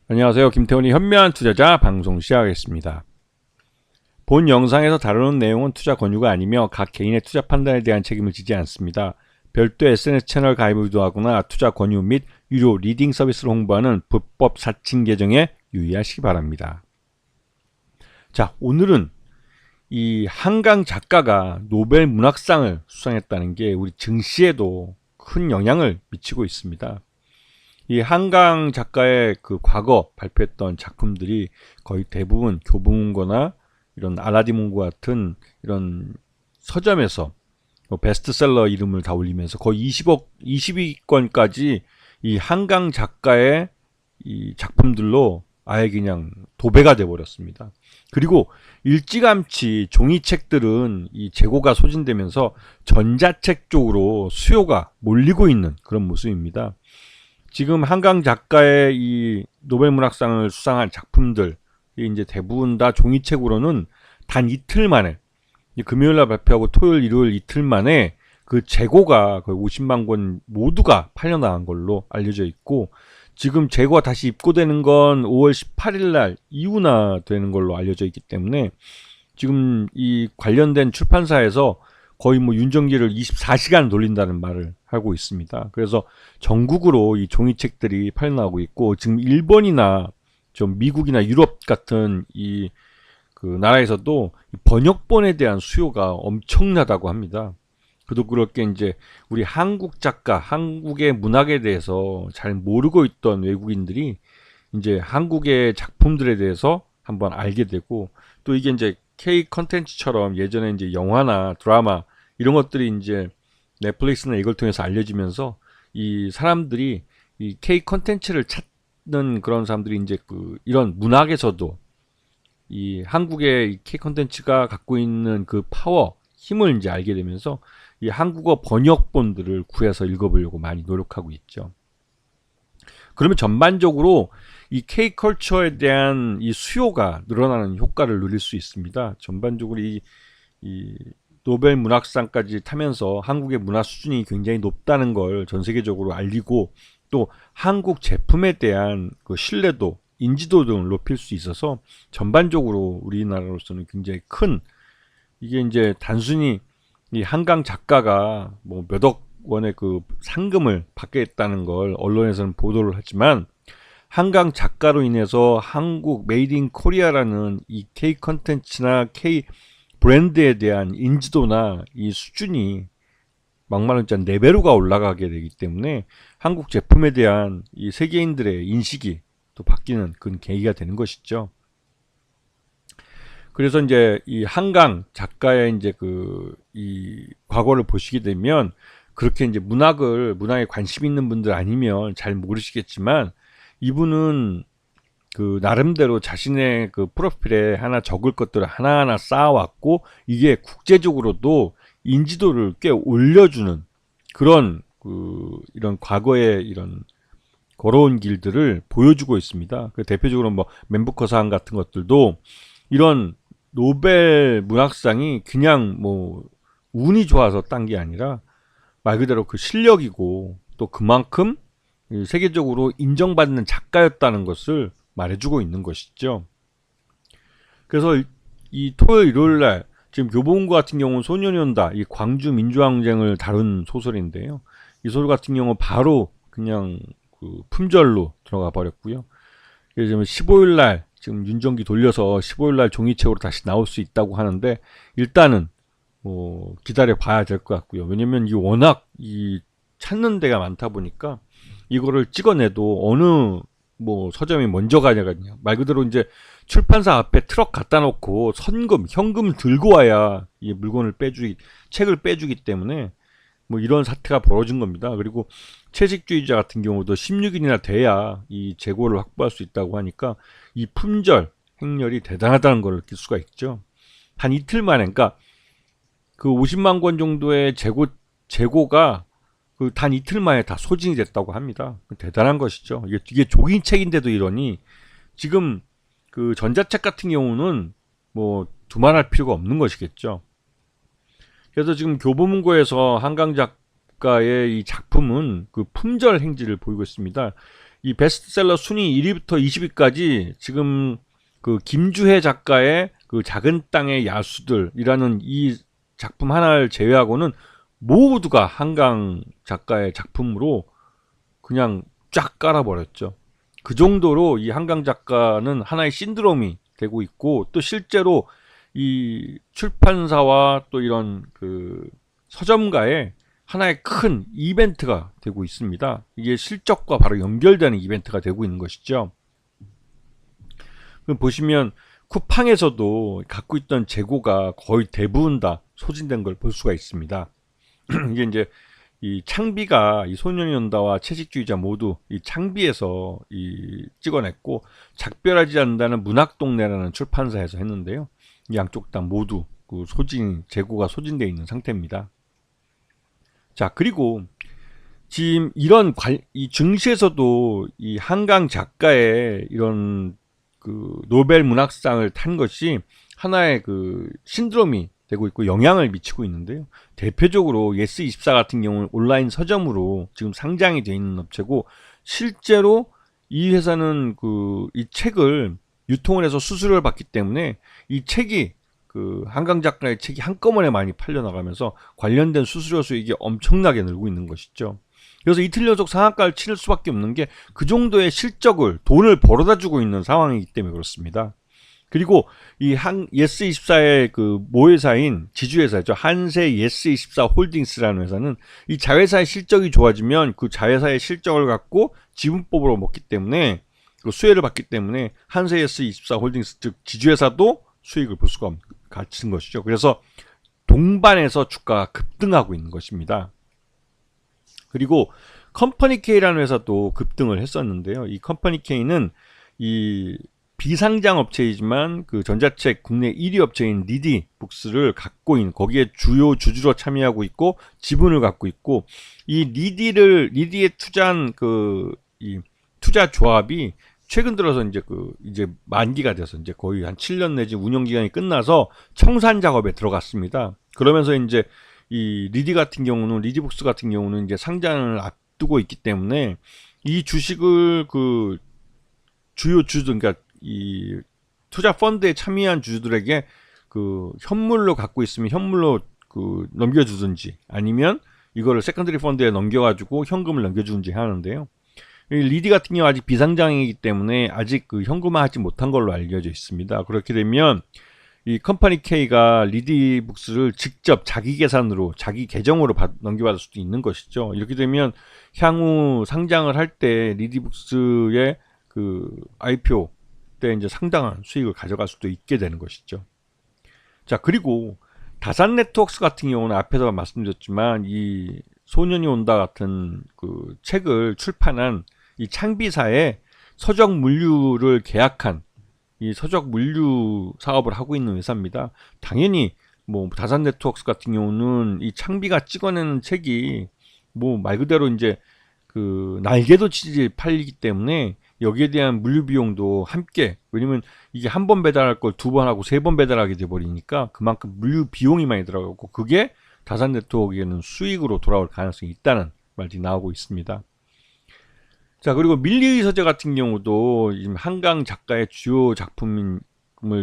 안녕하세요. 김태훈의 현명한 투자자 방송 시작하겠습니다. 본 영상에서 다루는 내용은 투자 권유가 아니며 각 개인의 투자 판단에 대한 책임을 지지 않습니다. 별도 SNS 채널 가입을 유도하거나 투자 권유 및 유료 리딩 서비스를 홍보하는 불법 사칭 계정에 유의하시기 바랍니다. 자, 오늘은 이 한강 작가가 노벨 문학상을 수상했다는 게 우리 증시에도 큰 영향을 미치고 있습니다. 이 한강 작가의 그 과거 발표했던 작품들이 거의 대부분 교보문고나 이런 알라딘문고 같은 이런 서점에서 베스트셀러 이름을 다 올리면서 거의 20위권까지 이 한강 작가의 이 작품들로 아예 그냥 도배가 돼 버렸습니다. 그리고 일찌감치 종이책들은 이 재고가 소진되면서 전자책 쪽으로 수요가 몰리고 있는 그런 모습입니다. 지금 한강 작가의 이 노벨문학상을 수상한 작품들 이제 대부분 다 종이책으로는 단 이틀 만에 금요일날 발표하고 토요일, 일요일 이틀 만에 그 재고가 거의 50만 권 모두가 팔려나간 걸로 알려져 있고 지금 재고가 다시 입고되는 건 5월 18일 날 이후나 되는 걸로 알려져 있기 때문에 지금 이 관련된 출판사에서 거의 뭐 윤정기를 24시간 돌린다는 말을 하고 있습니다. 그래서 전국으로 이 종이책들이 팔려나오고 있고 지금 일본이나 좀 미국이나 유럽 같은 이 그 나라에서도 번역본에 대한 수요가 엄청나다고 합니다. 그도 그렇게 이제 우리 한국 작가, 한국의 문학에 대해서 잘 모르고 있던 외국인들이 이제 한국의 작품들에 대해서 한번 알게 되고 또 이게 이제 K 컨텐츠처럼 예전에 이제 영화나 드라마 이런 것들이 이제 넷플릭스나 이걸 통해서 알려지면서 이 사람들이 이 K 컨텐츠를 찾는 그런 사람들이 이제 그 이런 문학에서도 이 한국의 K 컨텐츠가 갖고 있는 그 파워, 힘을 이제 알게 되면서 이 한국어 번역본들을 구해서 읽어보려고 많이 노력하고 있죠. 그러면 전반적으로 이 K컬처에 대한 이 수요가 늘어나는 효과를 누릴 수 있습니다. 전반적으로 이 노벨 문학상까지 타면서 한국의 문화 수준이 굉장히 높다는 걸 전 세계적으로 알리고 또 한국 제품에 대한 그 신뢰도, 인지도 등을 높일 수 있어서 전반적으로 우리나라로서는 굉장히 큰 이게 이제 단순히 이 한강 작가가 뭐 몇억 원의 그 상금을 받겠다는 걸 언론에서는 보도를 하지만 한강 작가로 인해서 한국 메이드 인 코리아라는 이 K 컨텐츠나 K 브랜드에 대한 인지도나 이 수준이 막말로 진짜 4배로가 올라가게 되기 때문에 한국 제품에 대한 이 세계인들의 인식이 또 바뀌는 그런 계기가 되는 것이죠. 그래서 이제 이 한강 작가의 이제 그 이 과거를 보시게 되면 그렇게 이제 문학에 관심 있는 분들 아니면 잘 모르시겠지만 이분은 그 나름대로 자신의 그 프로필에 하나 적을 것들을 하나하나 쌓아왔고 이게 국제적으로도 인지도를 꽤 올려주는 그런 그 이런 과거의 이런 걸어온 길들을 보여주고 있습니다. 그 대표적으로 뭐 맨부커상 같은 것들도 이런 노벨 문학상이 그냥 뭐 운이 좋아서 딴 게 아니라 말 그대로 그 실력이고 또 그만큼 세계적으로 인정받는 작가였다는 것을 말해주고 있는 것이죠. 그래서 이 토요일 일요일 날 지금 교보문고 같은 경우는 소년이 온다 이 광주 민주항쟁을 다룬 소설인데요. 이 소설 같은 경우 바로 그냥 그 품절로 들어가 버렸고요. 그래서 지금 15일 날 지금 윤정기 돌려서 15일 날 종이책으로 다시 나올 수 있다고 하는데 일단은 뭐 기다려 봐야 될 것 같고요. 왜냐면 이 워낙 이 찾는 데가 많다 보니까 이거를 찍어내도 어느 뭐 서점이 먼저 가냐거든요. 말 그대로 이제 출판사 앞에 트럭 갖다 놓고 현금을 들고 와야 이 물건을 책을 빼주기 때문에 뭐 이런 사태가 벌어진 겁니다. 그리고 채식주의자 같은 경우도 16일이나 돼야 이 재고를 확보할 수 있다고 하니까 이 품절 행렬이 대단하다는 걸 느낄 수가 있죠. 한 이틀 만에, 그러니까 그 50만 권 정도의 재고가 그 단 이틀 만에 다 소진이 됐다고 합니다. 대단한 것이죠. 이게 종이책인데도 이러니 지금 그 전자책 같은 경우는 뭐 두말할 필요가 없는 것이겠죠. 그래서 지금 교보문고에서 한강 작가의 이 작품은 그 품절 행지를 보이고 있습니다. 이 베스트셀러 순위 1위부터 20위까지 지금 그 김주혜 작가의 그 작은 땅의 야수들이라는 이 작품 하나를 제외하고는 모두가 한강 작가의 작품으로 그냥 쫙 깔아버렸죠. 그 정도로 이 한강 작가는 하나의 신드롬이 되고 있고, 또 실제로 이 출판사와 또 이런 그 서점가의 하나의 큰 이벤트가 되고 있습니다. 이게 실적과 바로 연결되는 이벤트가 되고 있는 것이죠. 보시면 쿠팡에서도 갖고 있던 재고가 거의 대부분 다 소진된 걸 볼 수가 있습니다. 이게 이제 이 창비가 이 소년이 온다와 채식주의자 모두 이 창비에서 이 찍어냈고, 작별하지 않는다는 문학동네라는 출판사에서 했는데요. 이 양쪽 다 모두 그 재고가 소진되어 있는 상태입니다. 자, 그리고 지금 이 증시에서도 이 한강 작가의 이런 그 노벨 문학상을 탄 것이 하나의 그 신드롬이 되고 있고 영향을 미치고 있는데요. 대표적으로 예스24 같은 경우는 온라인 서점으로 지금 상장이 되어 있는 업체고, 실제로 이 회사는 그 이 책을 유통을 해서 수수료를 받기 때문에 이 책이 그 한강 작가의 책이 한꺼번에 많이 팔려나가면서 관련된 수수료 수익이 엄청나게 늘고 있는 것이죠. 그래서 이틀 연속 상한가를 치를 수밖에 없는 게 그 정도의 실적을 돈을 벌어다 주고 있는 상황이기 때문에 그렇습니다. 그리고 이 예스24의 그 모회사인 지주회사죠. 한세 예스24 홀딩스라는 회사는 이 자회사의 실적이 좋아지면 그 자회사의 실적을 갖고 지분법으로 먹기 때문에 그 수혜를 받기 때문에 한세 예스24 홀딩스, 즉 지주회사도 수익을 볼 수가 같은 것이죠. 그래서 동반해서 주가가 급등하고 있는 것입니다. 그리고 컴퍼니 K라는 회사도 급등을 했었는데요. 이 컴퍼니 K는 이 비상장 업체이지만 그 전자책 국내 1위 업체인 리디북스를 갖고 있는, 거기에 주요 주주로 참여하고 있고 지분을 갖고 있고, 이 리디에 투자한 이 투자 조합이 최근 들어서 이제 만기가 돼서 이제 거의 한 7년 내지 운영 기간이 끝나서 청산 작업에 들어갔습니다. 그러면서 이제 이 리디북스 같은 경우는 이제 상장을 앞두고 있기 때문에 이 주식을 그 주요 주주, 그러니까 이 투자 펀드에 참여한 주주들에게 그 현물로 갖고 있으면 현물로 그 넘겨주든지, 아니면 이거를 세컨더리 펀드에 넘겨가지고 현금을 넘겨주든지 하는데요. 이 리디 같은 경우 아직 비상장이기 때문에 아직 그 현금화하지 못한 걸로 알려져 있습니다. 그렇게 되면 이 컴퍼니 K가 리디북스를 직접 자기 계산으로, 자기 계정으로 넘겨받을 수도 있는 것이죠. 이렇게 되면 향후 상장을 할 때 리디북스의 그 IPO 때 이제 상당한 수익을 가져갈 수도 있게 되는 것이죠. 자, 그리고 다산 네트워크스 같은 경우는 앞에서 말씀드렸지만 이 소년이 온다 같은 그 책을 출판한 이 창비사의 서적 물류를 계약한 이 서적 물류 사업을 하고 있는 회사입니다. 당연히 뭐 다산 네트워크스 같은 경우는 이 창비가 찍어내는 책이 뭐 말 그대로 이제 그 날개도 치지 팔리기 때문에 여기에 대한 물류 비용도 함께, 왜냐면 이게 한 번 배달할 걸 2번 하고 3번 배달하게 돼 버리니까 그만큼 물류 비용이 많이 들어가고, 그게 다산 네트워크에는 수익으로 돌아올 가능성이 있다는 말이 나오고 있습니다. 자, 그리고 밀리의 서재 같은 경우도 지금 한강 작가의 주요 작품을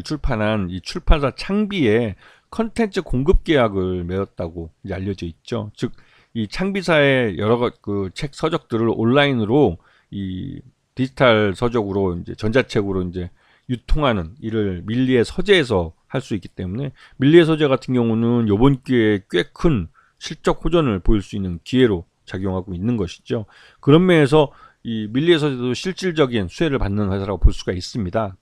출판한 이 출판사 창비에 컨텐츠 공급 계약을 맺었다고 이제 알려져 있죠. 즉, 이 창비사의 여러 그 책 서적들을 온라인으로 이 디지털 서적으로 이제 전자책으로 이제 유통하는 일을 밀리의 서재에서 할 수 있기 때문에 밀리의 서재 같은 경우는 이번 기회에 꽤 큰 실적 호전을 보일 수 있는 기회로 작용하고 있는 것이죠. 그런 면에서 이 밀리의 서재도 실질적인 수혜를 받는 회사라고 볼 수가 있습니다.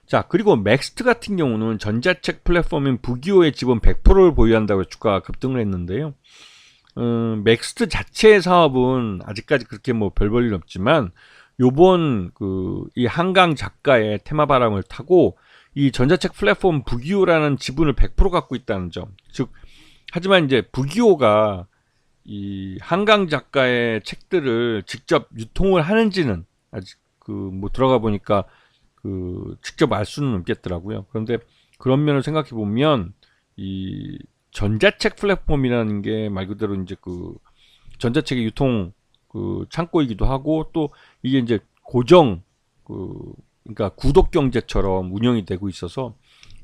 자, 그리고 맥스트 같은 경우는 전자책 플랫폼인 부기호의 지분 100%를 보유한다고 주가가 급등을 했는데요. 맥스트 자체의 사업은 아직까지 그렇게 뭐 별 볼 일 없지만, 요번 이 한강 작가의 테마바람을 타고 이 전자책 플랫폼 부기호라는 지분을 100% 갖고 있다는 점. 즉, 하지만 이제 부기호가 이 한강 작가의 책들을 직접 유통을 하는지는 아직 뭐 들어가 보니까 직접 알 수는 없겠더라고요. 그런데 그런 면을 생각해 보면 이 전자책 플랫폼이라는 게 말 그대로 이제 전자책의 유통 그 창고이기도 하고 또 이게 이제 고정 그러니까 구독 경제처럼 운영이 되고 있어서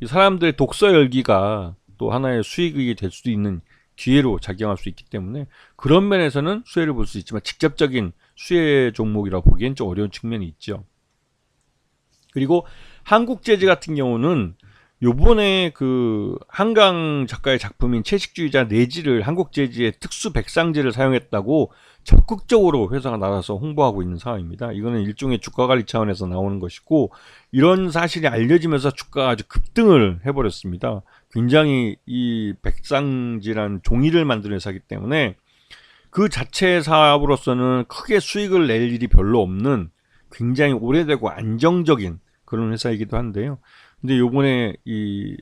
이 사람들의 독서 열기가 또 하나의 수익이 될 수도 있는 기회로 작용할 수 있기 때문에 그런 면에서는 수혜를 볼 수 있지만 직접적인 수혜 종목이라고 보기엔 좀 어려운 측면이 있죠. 그리고 한국재즈 같은 경우는 요번에 그 한강 작가의 작품인 채식주의자 내지를 한국재즈의 특수 백상제를 사용했다고 적극적으로 회사가 나와서 홍보하고 있는 상황입니다. 이거는 일종의 주가관리 차원에서 나오는 것이고 이런 사실이 알려지면서 주가가 아주 급등을 해버렸습니다. 굉장히 이 백상지란 종이를 만드는 회사이기 때문에 그 자체 사업으로서는 크게 수익을 낼 일이 별로 없는 굉장히 오래되고 안정적인 그런 회사이기도 한데요. 근데 요번에 이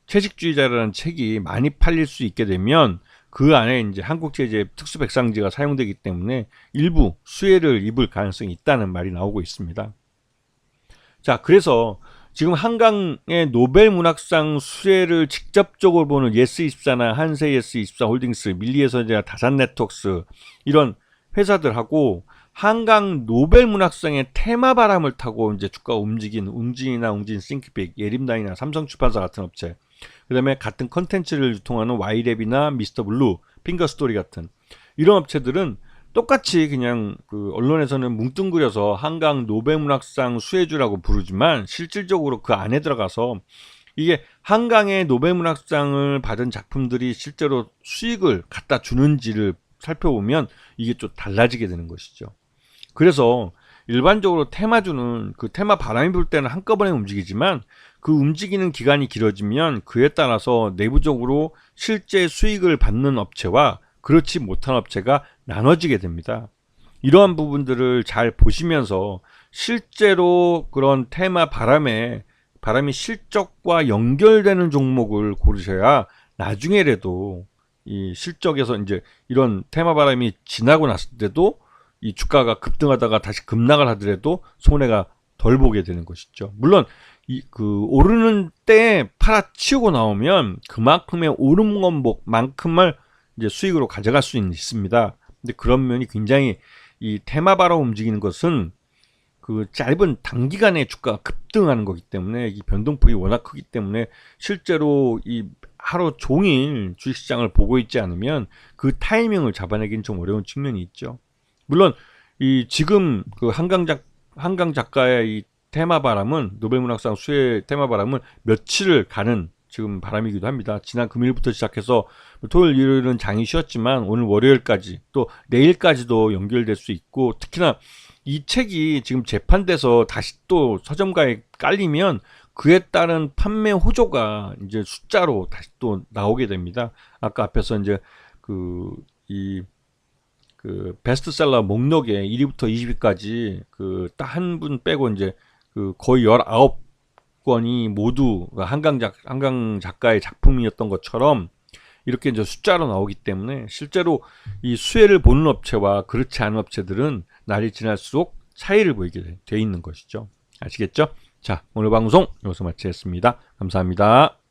채식주의자라는 책이 많이 팔릴 수 있게 되면 그 안에 이제 한국재즈의 특수백상지가 사용되기 때문에 일부 수혜를 입을 가능성이 있다는 말이 나오고 있습니다. 자, 그래서 지금 한강의 노벨문학상 수혜를 직접적으로 보는 예스24나 한세예스24 홀딩스, 밀리에서제나 다산네트웍스 이런 회사들하고 한강 노벨문학상의 테마 바람을 타고 이제 주가가 움직인 웅진이나 웅진 싱크빅, 예림단이나 삼성出版사 같은 업체, 그 다음에 같은 컨텐츠를 유통하는 와이랩이나 미스터블루, 핑거스토리 같은 이런 업체들은 똑같이 그냥 그 언론에서는 뭉뚱그려서 한강 노벨문학상 수혜주라고 부르지만 실질적으로 그 안에 들어가서 이게 한강의 노벨문학상을 받은 작품들이 실제로 수익을 갖다 주는지를 살펴보면 이게 좀 달라지게 되는 것이죠. 그래서 일반적으로 테마주는 그 테마 바람이 불 때는 한꺼번에 움직이지만 그 움직이는 기간이 길어지면 그에 따라서 내부적으로 실제 수익을 받는 업체와 그렇지 못한 업체가 나눠지게 됩니다. 이러한 부분들을 잘 보시면서 실제로 그런 테마 바람이 실적과 연결되는 종목을 고르셔야 나중에라도 이 실적에서 이제 이런 테마 바람이 지나고 났을 때도 이 주가가 급등하다가 다시 급락을 하더라도 손해가 덜 보게 되는 것이죠. 물론 그 오르는 때에 팔아치우고 나오면 그만큼의 오른 것만큼을 이제 수익으로 가져갈 수 있습니다. 근데 그런 면이 굉장히 이 테마 바람 움직이는 것은 그 짧은 단기간에 주가가 급등하는 거기 때문에 이 변동폭이 워낙 크기 때문에 실제로 이 하루 종일 주식시장을 보고 있지 않으면 그 타이밍을 잡아내기는 좀 어려운 측면이 있죠. 물론 이 지금 그 한강 작가의 이 테마 바람은 노벨문학상 수혜 테마 바람은 며칠을 가는 지금 바람이기도 합니다. 지난 금요일부터 시작해서 토요일 일요일은 장이 쉬었지만 오늘 월요일까지 또 내일까지도 연결될 수 있고 특히나 이 책이 지금 재판돼서 다시 또 서점가에 깔리면 그에 따른 판매 호조가 이제 숫자로 다시 또 나오게 됩니다. 아까 앞에서 이제 그 베스트셀러 목록에 1위부터 20위까지 그 딱 한 분 빼고 이제 그 거의 19권이 모두 한강 작가의 작품이었던 것처럼 이렇게 이제 숫자로 나오기 때문에 실제로 이 수혜를 보는 업체와 그렇지 않은 업체들은 날이 지날수록 차이를 보이게 돼 있는 것이죠. 아시겠죠? 자, 오늘 방송 여기서 마치겠습니다. 감사합니다.